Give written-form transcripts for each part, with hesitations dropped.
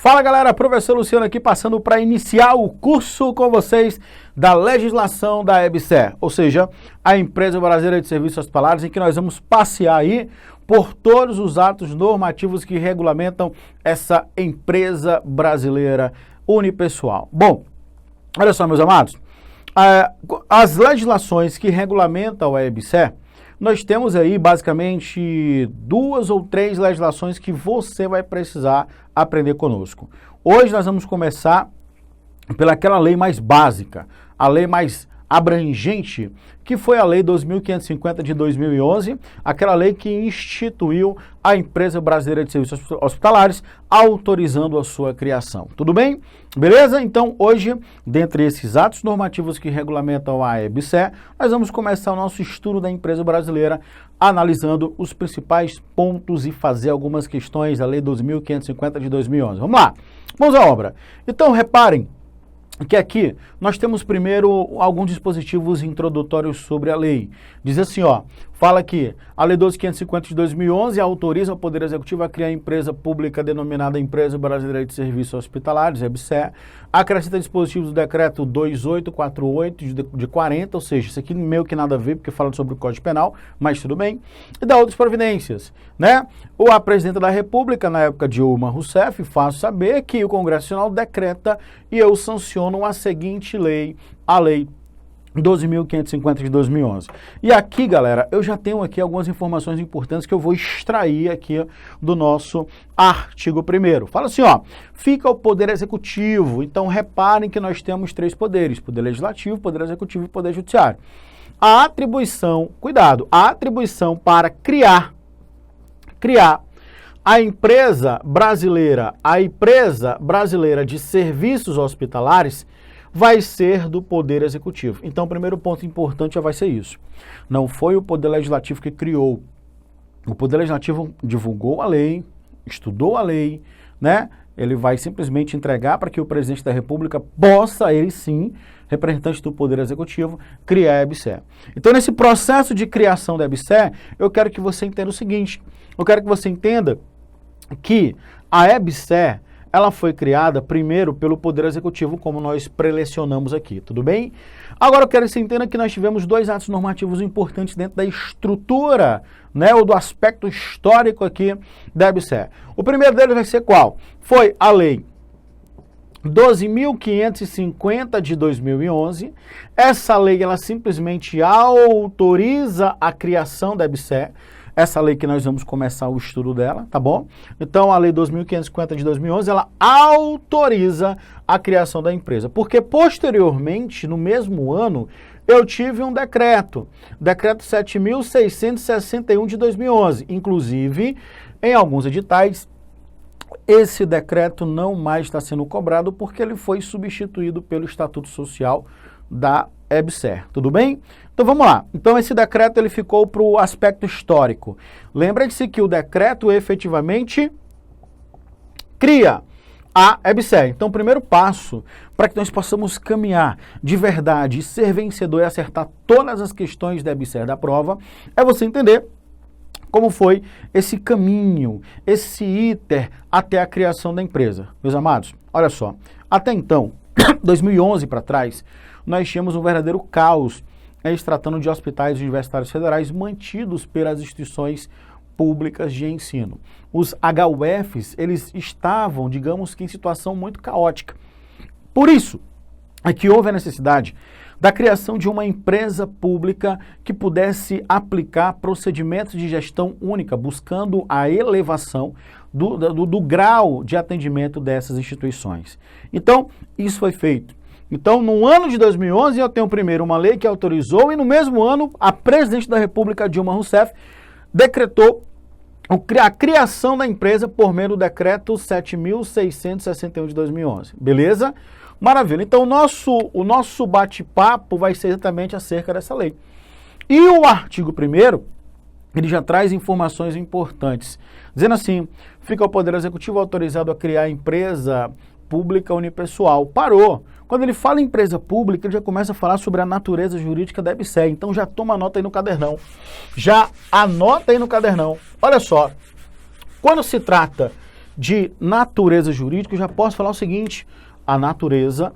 Fala galera, professor Luciano aqui passando para iniciar o curso com vocês da legislação da EBSER, ou seja, a Empresa Brasileira de Serviços Hospitalares, em que nós vamos passear aí por todos os atos normativos que regulamentam essa empresa brasileira unipessoal. Bom, olha só meus amados, as legislações que regulamentam a EBSER, nós temos aí basicamente 2 ou 3 legislações que você vai precisar aprender conosco. Hoje nós vamos começar pelaquela lei mais básica, a lei mais abrangente, que foi a Lei 2.550 de 2011, aquela lei que instituiu a Empresa Brasileira de Serviços Hospitalares, autorizando a sua criação. Tudo bem? Beleza? Então, hoje, dentre esses atos normativos que regulamentam a EBSER, nós vamos começar o nosso estudo da empresa brasileira, analisando os principais pontos e fazer algumas questões da Lei 2.550 de 2011. Vamos lá! Vamos à obra. Então, reparem que aqui nós temos primeiro alguns dispositivos introdutórios sobre a lei. Diz assim, ó, fala que a Lei 12.550 de 2011 autoriza o Poder Executivo a criar a empresa pública denominada Empresa Brasileira de Serviços Hospitalares, EBSER, acrescenta dispositivos do Decreto 2848 de 40, ou seja, isso aqui meio que nada a ver, porque fala sobre o Código Penal, mas tudo bem, e dá outras providências, né? A Presidenta da República, na época de Dilma Rousseff, faz saber que o Congresso Nacional decreta e eu sanciono a seguinte lei, a Lei 12.550 de 2011. E aqui, galera, eu já tenho aqui algumas informações importantes que eu vou extrair aqui do nosso artigo 1º. Fala assim, ó, fica o Poder Executivo. Então, reparem que nós temos 3 poderes, Poder Legislativo, Poder Executivo e Poder Judiciário. A atribuição, cuidado, a atribuição para criar a empresa brasileira de serviços hospitalares vai ser do Poder Executivo. Então, o primeiro ponto importante já vai ser isso. Não foi o Poder Legislativo que criou. O Poder Legislativo divulgou a lei, estudou a lei, né? Ele vai simplesmente entregar para que o Presidente da República possa, ele sim, representante do Poder Executivo, criar a EBSER. Então, nesse processo de criação da EBSER, eu quero que você entenda o seguinte. Eu quero que você entenda que a EBSER, ela foi criada primeiro pelo Poder Executivo, como nós prelecionamos aqui, tudo bem? Agora eu quero que você entenda que nós tivemos 2 atos normativos importantes dentro da estrutura, né, ou do aspecto histórico aqui da EBSER. O primeiro deles vai ser qual? Foi a Lei 12.550 de 2011. Essa lei, ela simplesmente autoriza a criação da EBSER. Essa lei que nós vamos começar o estudo dela, tá bom? Então, a Lei 2.550 de 2011, ela autoriza a criação da empresa. Porque, posteriormente, no mesmo ano, eu tive um decreto, Decreto 7.661 de 2011. Inclusive, em alguns editais, esse decreto não mais está sendo cobrado porque ele foi substituído pelo Estatuto Social da EBSER, tudo bem? Então vamos lá. Então esse decreto ele ficou para o aspecto histórico. Lembre-se que o decreto efetivamente cria a EBSER. Então o primeiro passo para que nós possamos caminhar de verdade e ser vencedor e acertar todas as questões da EBSER da prova é você entender como foi esse caminho, esse iter até a criação da empresa. Meus amados, olha só, até então, 2011 para trás, nós tínhamos um verdadeiro caos, se tratando de hospitais universitários federais mantidos pelas instituições públicas de ensino. Os HUFs, eles estavam, digamos que em situação muito caótica. Por isso, é que houve a necessidade da criação de uma empresa pública que pudesse aplicar procedimentos de gestão única, buscando a elevação do grau de atendimento dessas instituições. Então, isso foi feito. Então, no ano de 2011, eu tenho primeiro uma lei que autorizou e no mesmo ano, a Presidente da República, Dilma Rousseff, decretou a criação da empresa por meio do Decreto 7.661 de 2011. Beleza? Maravilha. Então, o nosso bate-papo vai ser exatamente acerca dessa lei. E o artigo 1º, ele já traz informações importantes. Dizendo assim, fica o Poder Executivo autorizado a criar a empresa pública unipessoal. Parou. Quando ele fala em empresa pública, ele já começa a falar sobre a natureza jurídica da EBSER. Então já toma nota aí no cadernão. Já anota aí no cadernão. Olha só, quando se trata de natureza jurídica, eu já posso falar o seguinte: a natureza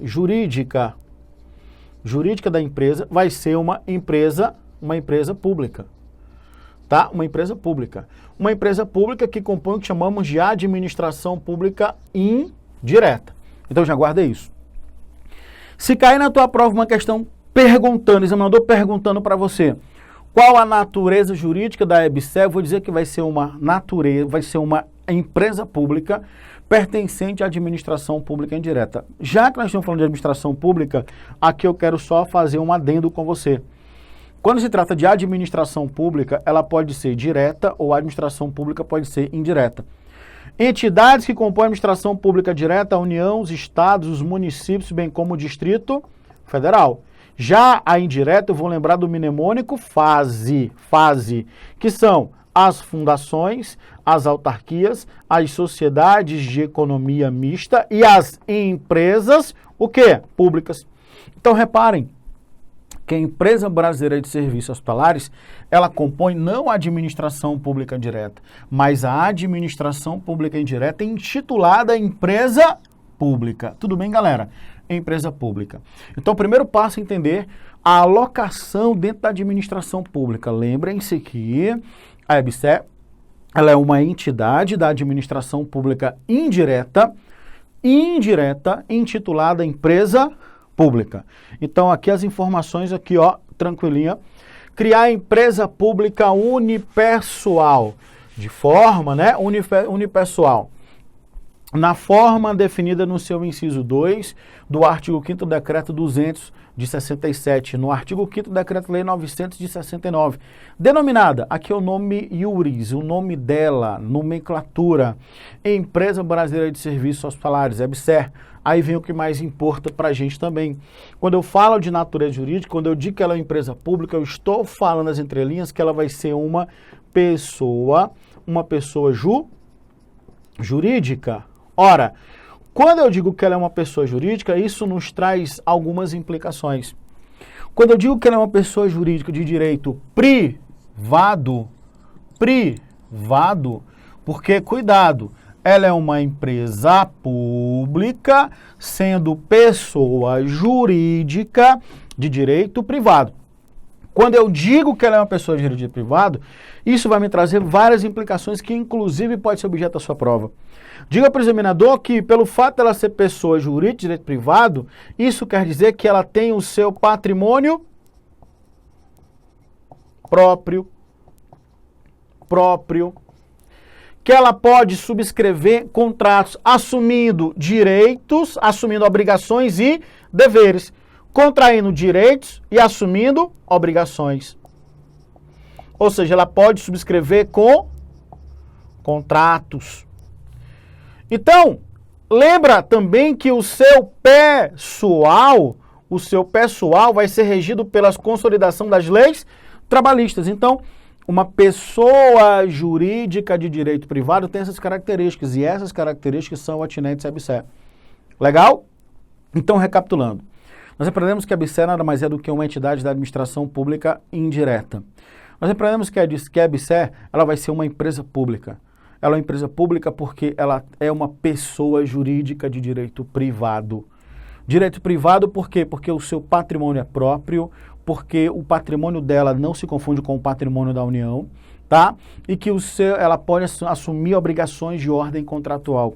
jurídica da empresa vai ser uma empresa pública. Tá? Uma empresa pública. Uma empresa pública que compõe o que chamamos de administração pública indireta. Então já guarda isso. Se cair na tua prova uma questão perguntando, examinador perguntando para você qual a natureza jurídica da EBSER, eu vou dizer que vai ser uma empresa pública pertencente à administração pública indireta. Já que nós estamos falando de administração pública, aqui eu quero só fazer um adendo com você. Quando se trata de administração pública, ela pode ser direta ou a administração pública pode ser indireta. Entidades que compõem a administração pública direta, a União, os estados, os municípios, bem como o Distrito Federal. Já a indireta, eu vou lembrar do mnemônico FASE, que são as fundações, as autarquias, as sociedades de economia mista e as empresas, o quê? Públicas. Então, reparem que a Empresa Brasileira de Serviços Hospitalares, ela compõe não a administração pública direta, mas a administração pública indireta intitulada Empresa Pública. Tudo bem, galera? Empresa pública. Então, o primeiro passo é entender a alocação dentro da administração pública. Lembrem-se que a EBSER, ela é uma entidade da administração pública indireta, intitulada Empresa Pública. Então, aqui as informações, aqui, ó, tranquilinha. Criar empresa pública unipessoal, de forma, né, unipessoal. Na forma definida no seu inciso 2 do artigo 5º do Decreto 200 de 67, no artigo 5º do Decreto-Lei 900 de 69, denominada, aqui é o nome iuris, o nome dela, nomenclatura, Empresa Brasileira de Serviços Hospitalares, EBSER. Aí vem o que mais importa para a gente também. Quando eu falo de natureza jurídica, quando eu digo que ela é uma empresa pública, eu estou falando nas entrelinhas que ela vai ser uma pessoa jurídica. Ora, quando eu digo que ela é uma pessoa jurídica, isso nos traz algumas implicações. Quando eu digo que ela é uma pessoa jurídica de direito privado, porque, cuidado, ela é uma empresa pública, sendo pessoa jurídica de direito privado. Quando eu digo que ela é uma pessoa de direito privado, isso vai me trazer várias implicações que, inclusive, pode ser objeto da sua prova. Diga para o examinador que, pelo fato dela ser pessoa jurídica de direito privado, isso quer dizer que ela tem o seu patrimônio próprio, que ela pode subscrever contratos assumindo direitos, assumindo obrigações e deveres, contraindo direitos e assumindo obrigações. Ou seja, ela pode subscrever com contratos. Então, lembra também que o seu pessoal vai ser regido pela consolidação das leis trabalhistas. Então, uma pessoa jurídica de direito privado tem essas características, e essas características são atinentes à EBSER. Legal? Então, recapitulando. Nós aprendemos que a EBSER nada mais é do que uma entidade da administração pública indireta. Nós aprendemos que a EBSER ela vai ser uma empresa pública. Ela é uma empresa pública porque ela é uma pessoa jurídica de direito privado. Direito privado por quê? Porque o seu patrimônio é próprio, porque o patrimônio dela não se confunde com o patrimônio da União, tá? E que ela pode assumir obrigações de ordem contratual.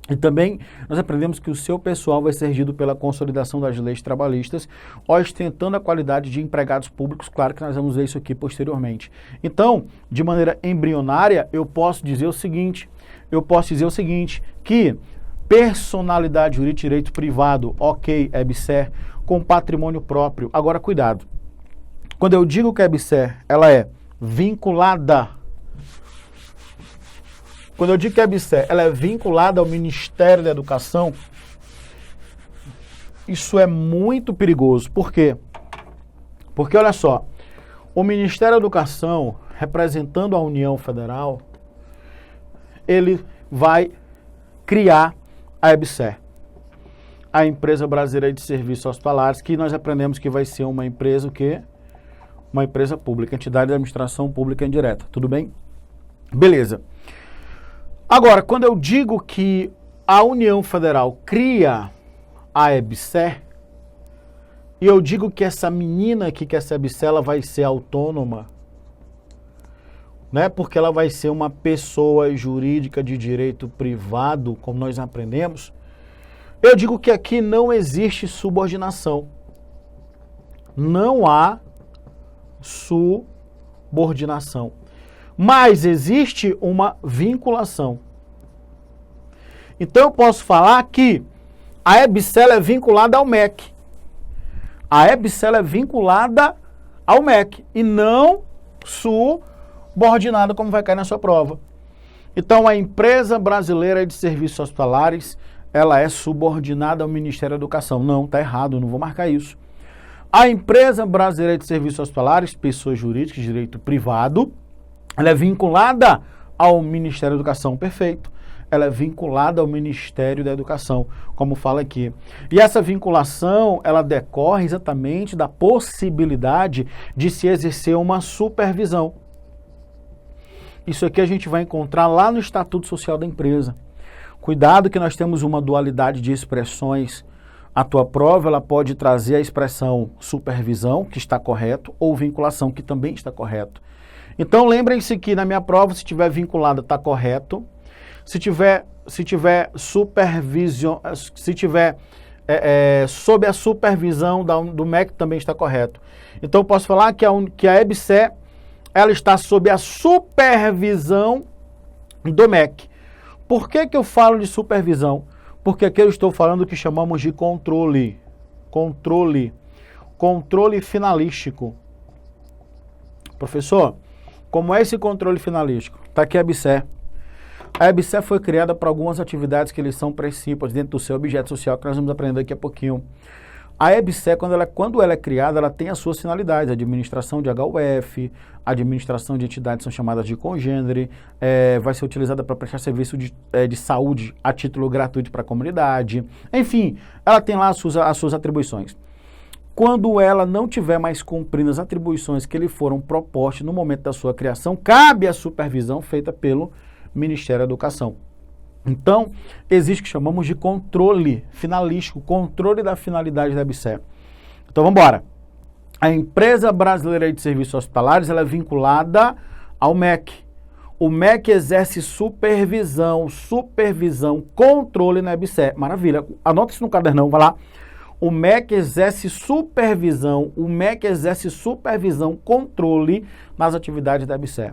E também nós aprendemos que o seu pessoal vai ser regido pela consolidação das leis trabalhistas, ostentando a qualidade de empregados públicos. Claro que nós vamos ver isso aqui posteriormente. Então, de maneira embrionária, eu posso dizer o seguinte, que personalidade jurídica, direito privado, ok, EBSER, com patrimônio próprio. Agora, cuidado. Quando eu digo que a EBSER, ela é vinculada, quando eu digo que a EBSER, ela é vinculada ao Ministério da Educação, isso é muito perigoso. Por quê? Porque, olha só, o Ministério da Educação, representando a União Federal, ele vai criar a EBSER, a Empresa Brasileira de Serviços Hospitalares, que nós aprendemos que vai ser uma empresa o quê? Uma empresa pública, entidade de administração pública indireta, tudo bem? Beleza. Agora, quando eu digo que a União Federal cria a EBSER, e eu digo que essa menina aqui, que essa EBSER, ela vai ser autônoma, né? Porque ela vai ser uma pessoa jurídica de direito privado, como nós aprendemos, eu digo que aqui não existe subordinação. Não há subordinação. Mas existe uma vinculação. Então eu posso falar que a EBSER é vinculada ao MEC. A EBSER é vinculada ao MEC e não subordinada, como vai cair na sua prova. Então a Empresa Brasileira de Serviços Hospitalares, ela é subordinada ao Ministério da Educação. Não, está errado, eu não vou marcar isso. A Empresa Brasileira de Serviços Hospitalares, pessoa jurídica de direito privado, ela é vinculada ao Ministério da Educação, perfeito. Ela é vinculada ao Ministério da Educação, como fala aqui. E essa vinculação, ela decorre exatamente da possibilidade de se exercer uma supervisão. Isso aqui a gente vai encontrar lá no Estatuto Social da Empresa. Cuidado que nós temos uma dualidade de expressões. A tua prova, ela pode trazer a expressão supervisão, que está correto, ou vinculação, que também está correto. Então, lembrem-se que na minha prova, se tiver vinculada, está correto. Se tiver sob a supervisão do MEC, também está correto. Então, eu posso falar que a EBSER, ela está sob a supervisão do MEC. Por que eu falo de supervisão? Porque aqui eu estou falando do que chamamos de controle. Controle finalístico. Professor, como é esse controle finalístico? Está aqui a EBSER. A EBSER foi criada para algumas atividades que eles são princípios dentro do seu objeto social, que nós vamos aprender daqui a pouquinho. A EBSER, quando ela é criada, ela tem as suas finalidades, administração de HUF, administração de entidades são chamadas de congênere, vai ser utilizada para prestar serviço de saúde a título gratuito para a comunidade, enfim, ela tem lá as suas atribuições. Quando ela não tiver mais cumprindo as atribuições que lhe foram propostas no momento da sua criação, cabe a supervisão feita pelo Ministério da Educação. Então, existe o que chamamos de controle finalístico, controle da finalidade da EBSER. Então, vamos embora. A Empresa Brasileira de Serviços Hospitalares, ela é vinculada ao MEC. O MEC exerce supervisão, controle na EBSER. Maravilha. Anota isso no cadernão, vai lá. O MEC exerce supervisão, controle nas atividades da EBSER.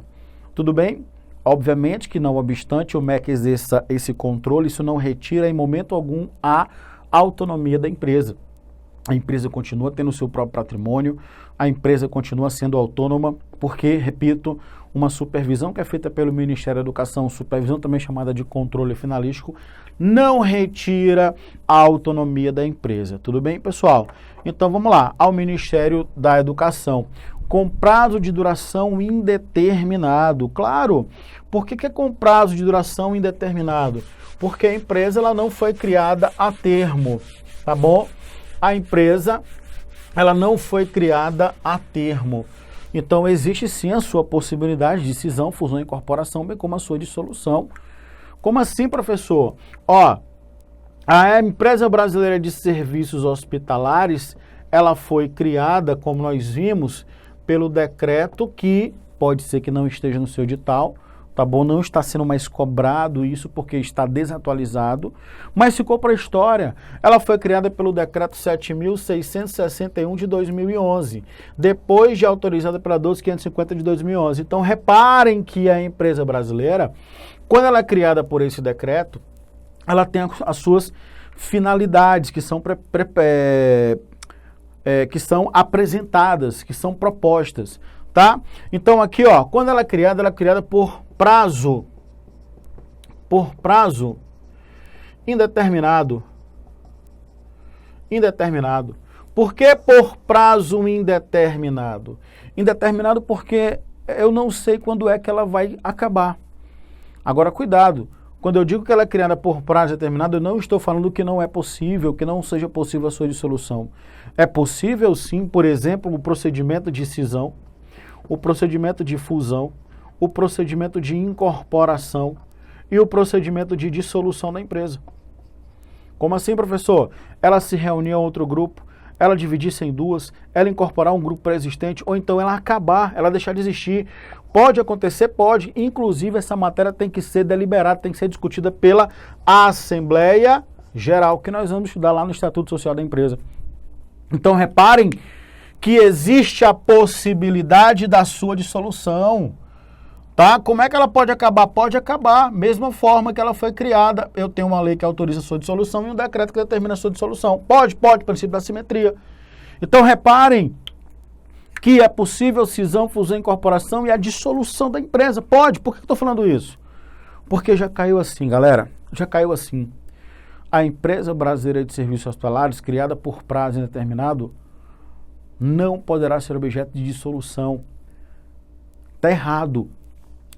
Tudo bem? Obviamente que não obstante o MEC exerça esse controle, isso não retira em momento algum a autonomia da empresa. A empresa continua tendo o seu próprio patrimônio, a empresa continua sendo autônoma, porque, repito, uma supervisão que é feita pelo Ministério da Educação, supervisão também chamada de controle finalístico, não retira a autonomia da empresa. Tudo bem, pessoal? Então vamos lá, ao Ministério da Educação. Com prazo de duração indeterminado. Claro, por que é com prazo de duração indeterminado? Porque a empresa ela não foi criada a termo, tá bom? A empresa ela não foi criada a termo. Então existe sim a sua possibilidade de cisão, fusão e incorporação, bem como a sua dissolução. Como assim, professor? Ó, a Empresa Brasileira de Serviços Hospitalares, ela foi criada, como nós vimos, pelo decreto que pode ser que não esteja no seu edital, tá bom? Não está sendo mais cobrado isso porque está desatualizado, mas ficou para a história. Ela foi criada pelo decreto 7.661 de 2011, depois de autorizada pela 12.550 de 2011. Então reparem que a empresa brasileira, quando ela é criada por esse decreto, ela tem as suas finalidades que são que são apresentadas, que são propostas, tá? Então aqui, ó, quando ela é criada por prazo indeterminado. Por que por prazo indeterminado? Indeterminado porque eu não sei quando é que ela vai acabar. Agora, cuidado. Quando eu digo que ela é criada por prazo determinado, eu não estou falando que não é possível, que não seja possível a sua dissolução. É possível, sim, por exemplo, o procedimento de cisão. o procedimento de fusão, o procedimento de incorporação e o procedimento de dissolução da empresa. Como assim, professor? Ela se reunir a outro grupo, ela dividisse em duas, ela incorporar um grupo pré-existente, ou então ela acabar, ela deixar de existir. Pode acontecer? Pode. Inclusive, essa matéria tem que ser deliberada, tem que ser discutida pela Assembleia Geral, que nós vamos estudar lá no Estatuto Social da Empresa. Então, reparem que existe a possibilidade da sua dissolução. Tá? Como é que ela pode acabar? Pode acabar, mesma forma que ela foi criada. Eu tenho uma lei que autoriza a sua dissolução e um decreto que determina a sua dissolução. Pode, princípio da simetria. Então, reparem que é possível cisão, fusão, incorporação e a dissolução da empresa. Pode. Por que eu estou falando isso? Porque já caiu assim, galera. Já caiu assim. A empresa brasileira de serviços hospitalares, criada por prazo indeterminado, não poderá ser objeto de dissolução. Está errado.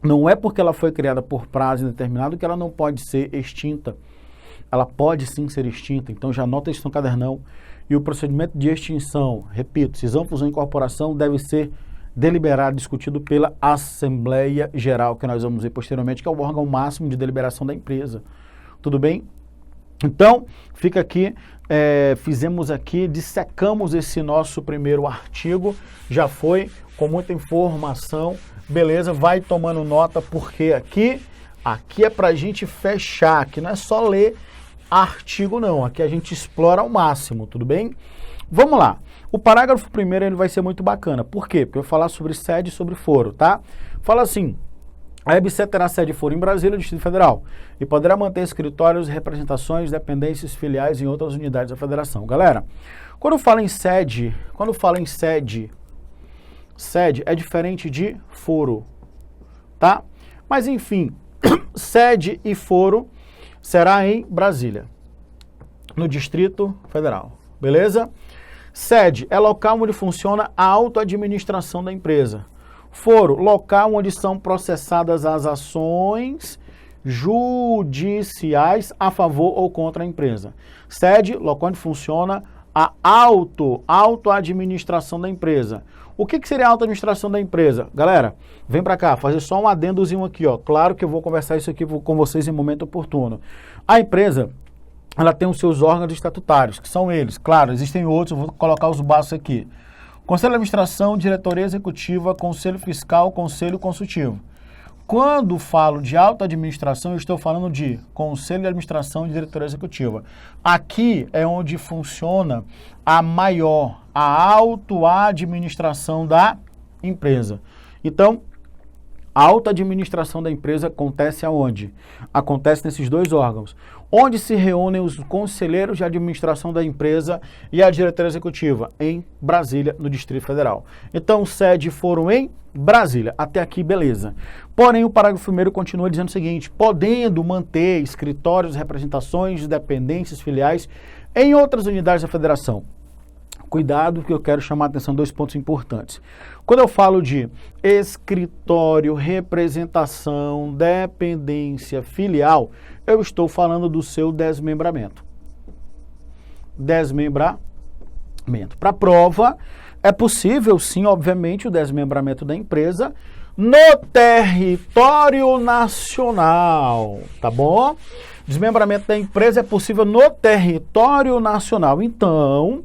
Não é porque ela foi criada por prazo indeterminado que ela não pode ser extinta. Ela pode sim ser extinta. Então já anota isso no cadernão. E o procedimento de extinção, repito, cisão, fusão e incorporação deve ser deliberado, discutido pela Assembleia Geral, que nós vamos ver posteriormente, que é o órgão máximo de deliberação da empresa. Tudo bem? Então, fica aqui, fizemos aqui, dissecamos esse nosso primeiro artigo, já foi com muita informação, beleza? Vai tomando nota, porque aqui é pra gente fechar, aqui não é só ler artigo não, aqui a gente explora ao máximo, tudo bem? Vamos lá, o parágrafo primeiro ele vai ser muito bacana, por quê? Porque eu vou falar sobre sede e sobre foro, tá? Fala assim: a EBSER terá sede e foro em Brasília, Distrito Federal, e poderá manter escritórios, representações, dependências, filiais em outras unidades da federação. Galera, quando fala em sede, sede é diferente de foro, tá? Mas enfim, sede e foro será em Brasília, no Distrito Federal, beleza? Sede é local onde funciona a autoadministração da empresa. Foro, local onde são processadas as ações judiciais a favor ou contra a empresa. Sede, local onde funciona a autoadministração da empresa. O que seria a autoadministração da empresa? Galera, vem para cá, fazer só um adendozinho aqui, ó. Claro que eu vou conversar isso aqui com vocês em momento oportuno. A empresa, ela tem os seus órgãos estatutários, que são eles. Claro, existem outros, eu vou colocar os básicos aqui. Conselho de Administração, Diretoria Executiva, Conselho Fiscal, Conselho Consultivo. Quando falo de autoadministração, eu estou falando de Conselho de Administração e Diretoria Executiva. Aqui é onde funciona a autoadministração da empresa. Então, a autoadministração da empresa acontece aonde? Acontece nesses dois órgãos, onde se reúnem os conselheiros de administração da empresa e a diretoria executiva, em Brasília, no Distrito Federal. Então, sede foram em Brasília. Até aqui, beleza. Porém, o parágrafo 1º continua dizendo o seguinte: podendo manter escritórios, representações, dependências, filiais em outras unidades da federação. Cuidado, que eu quero chamar a atenção a dois pontos importantes. Quando eu falo de escritório, representação, dependência, filial, eu estou falando do seu desmembramento. Desmembramento. Para prova, é possível, sim, obviamente, o desmembramento da empresa no território nacional, tá bom? Desmembramento da empresa é possível no território nacional. Então,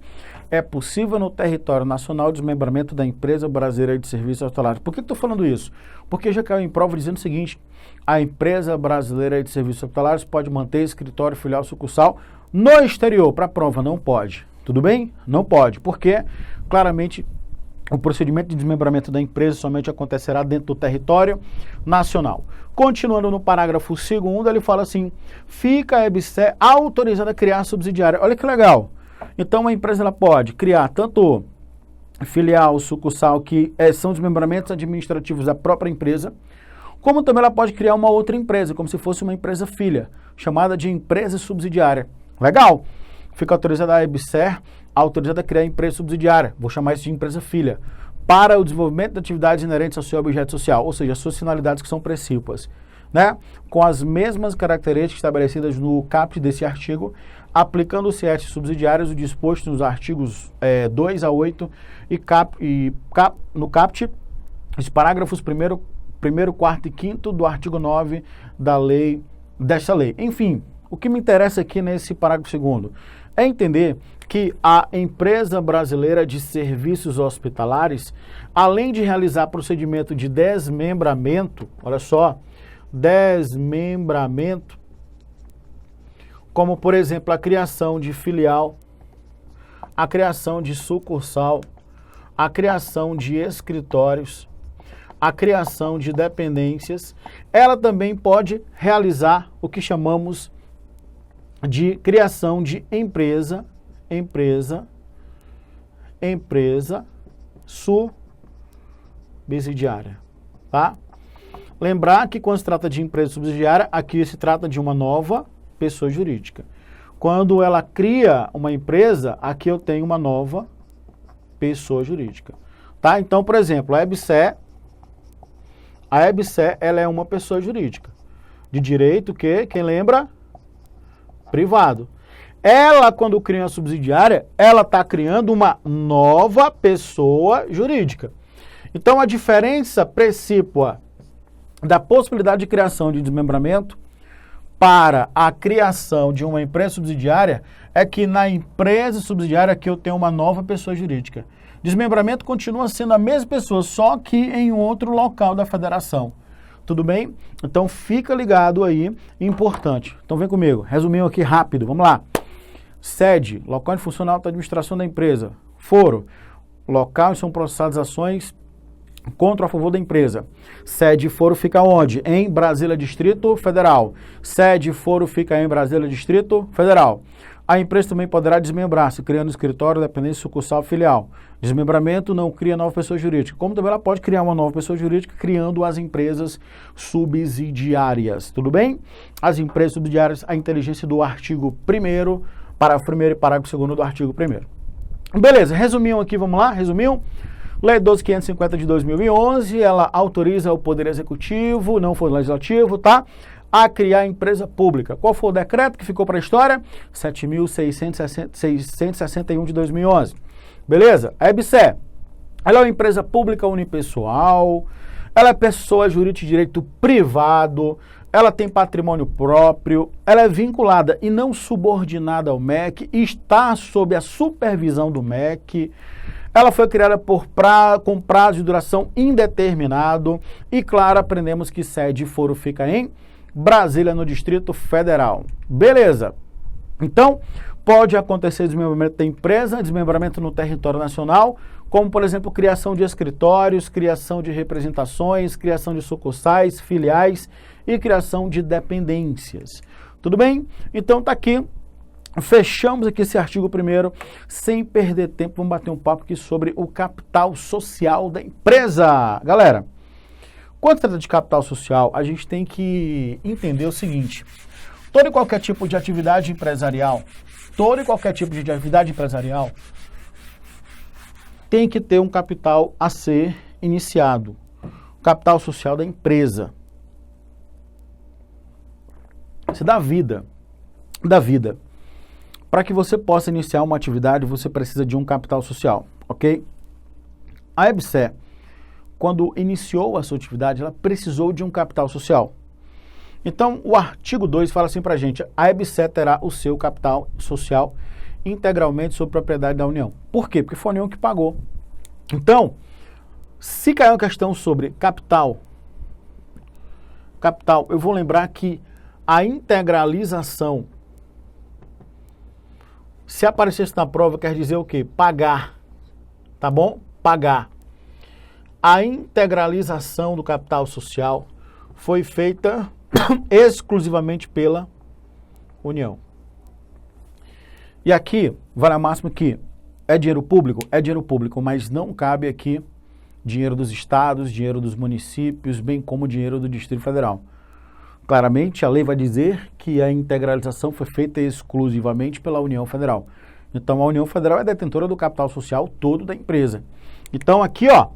é possível no território nacional o desmembramento da empresa brasileira de serviços hospitalares. Por que eu estou falando isso? Porque já caiu em prova dizendo o seguinte: a empresa brasileira de serviços hospitalares pode manter escritório, filial, sucursal no exterior. Para a prova, não pode. Tudo bem? Não pode. Porque, claramente, o procedimento de desmembramento da empresa somente acontecerá dentro do território nacional. Continuando no parágrafo 2º, ele fala assim: fica a EBSER autorizada a criar subsidiária. Olha que legal. Então, a empresa ela pode criar tanto filial, sucursal, que são desmembramentos administrativos da própria empresa, como também ela pode criar uma outra empresa, como se fosse uma empresa filha, chamada de empresa subsidiária. Legal? Fica autorizada a EBSER, autorizada a criar empresa subsidiária, vou chamar isso de empresa filha, para o desenvolvimento de atividades inerentes ao seu objeto social, ou seja, as suas finalidades que são precípuas, né? Com as mesmas características estabelecidas no caput desse artigo, aplicando os CETs subsidiários o disposto nos artigos 2 a 8 no caput os parágrafos 1º, 4º e 5º do artigo 9 desta lei. Enfim, o que me interessa aqui nesse parágrafo 2º é entender que a empresa brasileira de serviços hospitalares, além de realizar procedimento de desmembramento, olha só, desmembramento, como por exemplo a criação de filial, a criação de sucursal, a criação de escritórios, a criação de dependências, ela também pode realizar o que chamamos de criação de empresa subsidiária, tá? Lembrar que quando se trata de empresa subsidiária, aqui se trata de uma nova pessoa jurídica. Quando ela cria uma empresa, aqui eu tenho uma nova pessoa jurídica, tá? Então, por exemplo, a EBSER, ela é uma pessoa jurídica de direito que, quem lembra? Privado. Ela, quando cria uma subsidiária, ela está criando uma nova pessoa jurídica. Então, a diferença precípua da possibilidade de criação de desmembramento para a criação de uma empresa subsidiária é que na empresa subsidiária que eu tenho uma nova pessoa jurídica. Desmembramento continua sendo a mesma pessoa, só que em outro local da federação. Tudo bem? Então fica ligado aí, importante. Então vem comigo, resumindo aqui rápido, vamos lá. Sede, local onde funciona a administração da empresa. Foro, local onde são processadas ações contra ou a favor da empresa. Sede e foro fica onde? Em Brasília, Distrito Federal. Sede e foro fica em Brasília, Distrito Federal. A empresa também poderá desmembrar-se, criando escritório, dependência, sucursal, filial. Desmembramento não cria nova pessoa jurídica, como também ela pode criar uma nova pessoa jurídica criando as empresas subsidiárias. Tudo bem? As empresas subsidiárias, a inteligência do artigo 1º, parágrafo 1º e parágrafo 2º do artigo 1º. Beleza, resumiu aqui, vamos lá? Resumiu? Lei 12.550 de 2011, ela autoriza o Poder Executivo, não for legislativo, tá? A criar empresa pública. Qual foi o decreto que ficou para a história? 7.661 de 2011. Beleza? A EBSER, ela é uma empresa pública unipessoal, ela é pessoa jurídica de direito privado, ela tem patrimônio próprio, ela é vinculada e não subordinada ao MEC, está sob a supervisão do MEC. Ela foi criada com prazo de duração indeterminado e, claro, aprendemos que sede e foro fica em Brasília, no Distrito Federal. Beleza. Então, pode acontecer desmembramento da empresa, desmembramento no território nacional, como, por exemplo, criação de escritórios, criação de representações, criação de sucursais, filiais e criação de dependências. Tudo bem? Então, tá aqui. Fechamos aqui esse artigo 1º, sem perder tempo, vamos bater um papo aqui sobre o capital social da empresa. Galera, quando trata de capital social, a gente tem que entender o seguinte: todo e qualquer tipo de atividade empresarial, tem que ter um capital a ser iniciado, o capital social da empresa. Isso dá vida, Para que você possa iniciar uma atividade, você precisa de um capital social, ok? A EBSER, quando iniciou a sua atividade, ela precisou de um capital social. Então, o artigo 2 fala assim pra gente: a EBSER terá o seu capital social integralmente sob propriedade da União. Por quê? Porque foi a União que pagou. Então, se cair uma questão sobre capital, eu vou lembrar que a integralização, se aparecesse na prova, quer dizer o quê? Pagar, tá bom? Pagar. A integralização do capital social foi feita exclusivamente pela União. E aqui, vale a máxima que é dinheiro público, mas não cabe aqui dinheiro dos estados, dinheiro dos municípios, bem como dinheiro do Distrito Federal. Claramente, a lei vai dizer que a integralização foi feita exclusivamente pela União Federal. Então, a União Federal é detentora do capital social todo da empresa. Então, aqui, ó,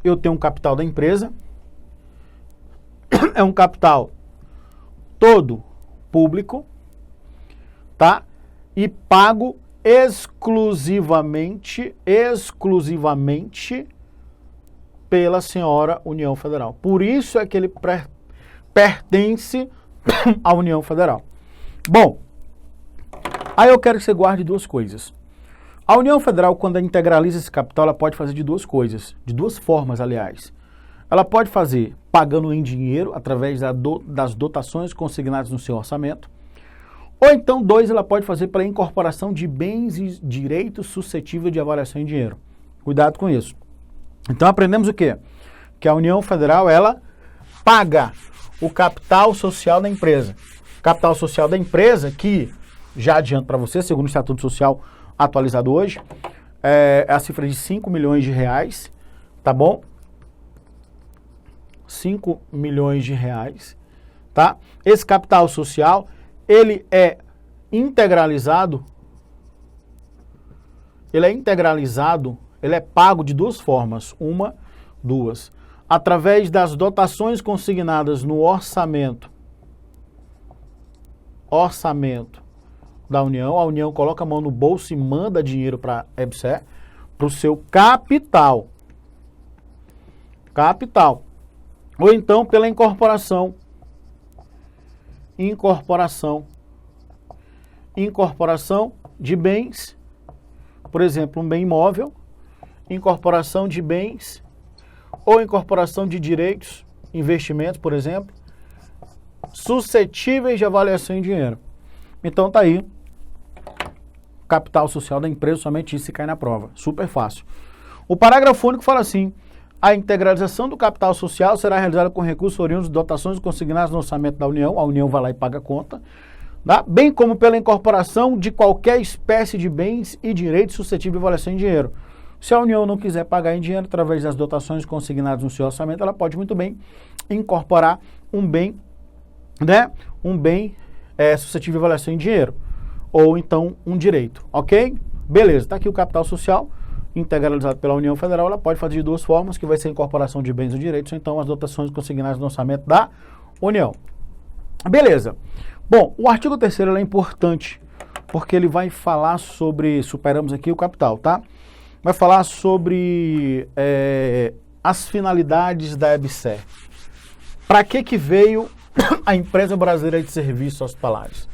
eu tenho um capital da empresa, é um capital todo público, tá? E pago exclusivamente pela senhora União Federal. Por isso é que ele pertence à União Federal. Bom, aí eu quero que você guarde duas coisas. A União Federal, quando ela integraliza esse capital, ela pode fazer de duas coisas, de duas formas, aliás. Ela pode fazer pagando em dinheiro, através das dotações consignadas no seu orçamento, ou então, ela pode fazer pela incorporação de bens e direitos suscetíveis de avaliação em dinheiro. Cuidado com isso. Então, aprendemos o quê? Que a União Federal, ela paga o capital social da empresa. Capital social da empresa, que, já adianto para você, segundo o Estatuto Social atualizado hoje, é a cifra de 5 milhões de reais, tá bom? 5 milhões de reais, tá? Esse capital social, ele é integralizado, ele é pago de duas formas, duas. Através das dotações consignadas no orçamento da União, a União coloca a mão no bolso e manda dinheiro para a EBSER, para o seu capital. Ou então pela incorporação de bens, por exemplo, um bem imóvel, incorporação de bens ou incorporação de direitos, investimentos, por exemplo, suscetíveis de avaliação em dinheiro. Então tá aí, capital social da empresa, somente isso se cai na prova. Super fácil. O parágrafo único fala assim: a integralização do capital social será realizada com recursos oriundos de dotações consignadas no orçamento da União, a União vai lá e paga a conta, tá? Bem como pela incorporação de qualquer espécie de bens e direitos suscetíveis de avaliação em dinheiro. Se a União não quiser pagar em dinheiro através das dotações consignadas no seu orçamento, ela pode muito bem incorporar um bem, né? Um bem suscetível de avaliação em dinheiro, ou então um direito, ok? Beleza, está aqui o capital social integralizado pela União Federal, ela pode fazer de duas formas, que vai ser a incorporação de bens e direitos, ou então as dotações consignadas no orçamento da União. Beleza. Bom, o artigo 3º é importante, porque ele vai falar sobre, superamos aqui o capital, tá? Vai falar sobre as finalidades da EBSER. Para que veio a Empresa Brasileira de Serviços Hospitalares?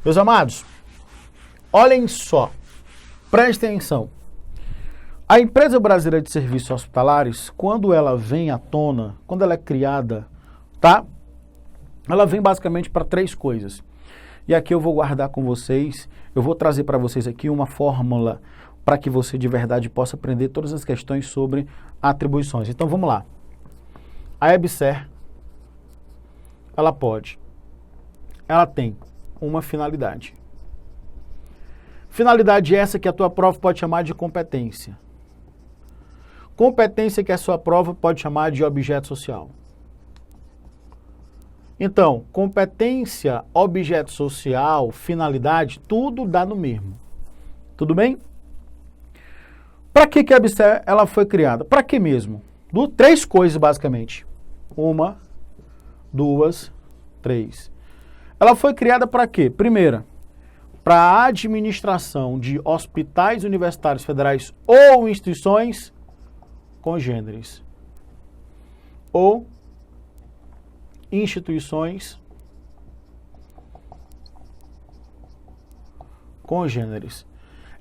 Meus amados, olhem só, prestem atenção. A Empresa Brasileira de Serviços Hospitalares, quando ela vem à tona, quando ela é criada, tá? Ela vem basicamente para três coisas. E aqui eu vou guardar com vocês, eu vou trazer para vocês aqui uma fórmula para que você de verdade possa aprender todas as questões sobre atribuições. Então vamos lá. A EBSER, ela tem uma finalidade. Finalidade essa que a tua prova pode chamar de competência. Competência que a sua prova pode chamar de objeto social. Então, competência, objeto social, finalidade, tudo dá no mesmo. Tudo bem? Para que a EBSER ela foi criada? Para que mesmo? Três coisas, basicamente. 1, 2, 3. Ela foi criada para quê? Primeira, para a administração de hospitais universitários federais ou instituições congêneres. Ou instituições congêneres.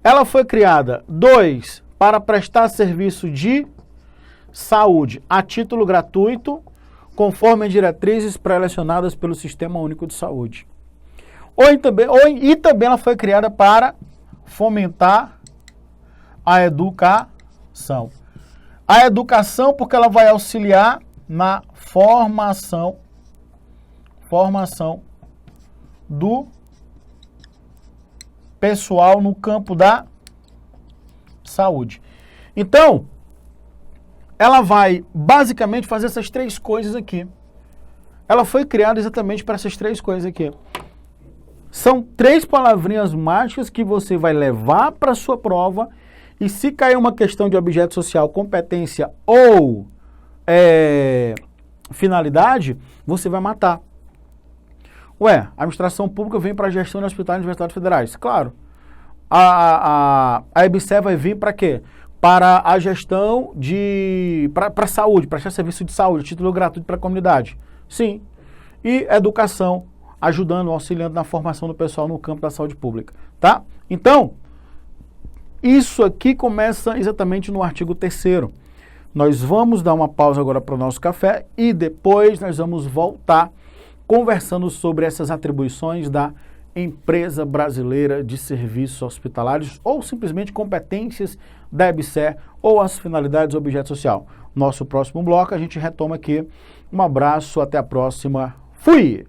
Ela foi criada, 2, para prestar serviço de saúde a título gratuito, conforme as diretrizes pré-lecionadas pelo Sistema Único de Saúde. E também ela foi criada para fomentar a educação. A educação porque ela vai auxiliar na formação do pessoal no campo da saúde. Então, ela vai basicamente fazer essas três coisas aqui. Ela foi criada exatamente para essas três coisas aqui. São três palavrinhas mágicas que você vai levar para a sua prova e se cair uma questão de objeto social, competência ou finalidade, você vai matar. Ué, a administração pública vem para a gestão de hospitais e universidades federais. Claro. A EBSER vai vir para quê? para a gestão para saúde, prestar serviço de saúde, título gratuito para a comunidade. Sim. E educação, ajudando, auxiliando na formação do pessoal no campo da saúde pública, tá? Então, isso aqui começa exatamente no artigo 3º. Nós vamos dar uma pausa agora para o nosso café e depois nós vamos voltar conversando sobre essas atribuições da Empresa Brasileira de Serviços Hospitalários ou simplesmente competências da EBSER ou as finalidades do objeto social. Nosso próximo bloco a gente retoma aqui. Um abraço, até a próxima. Fui!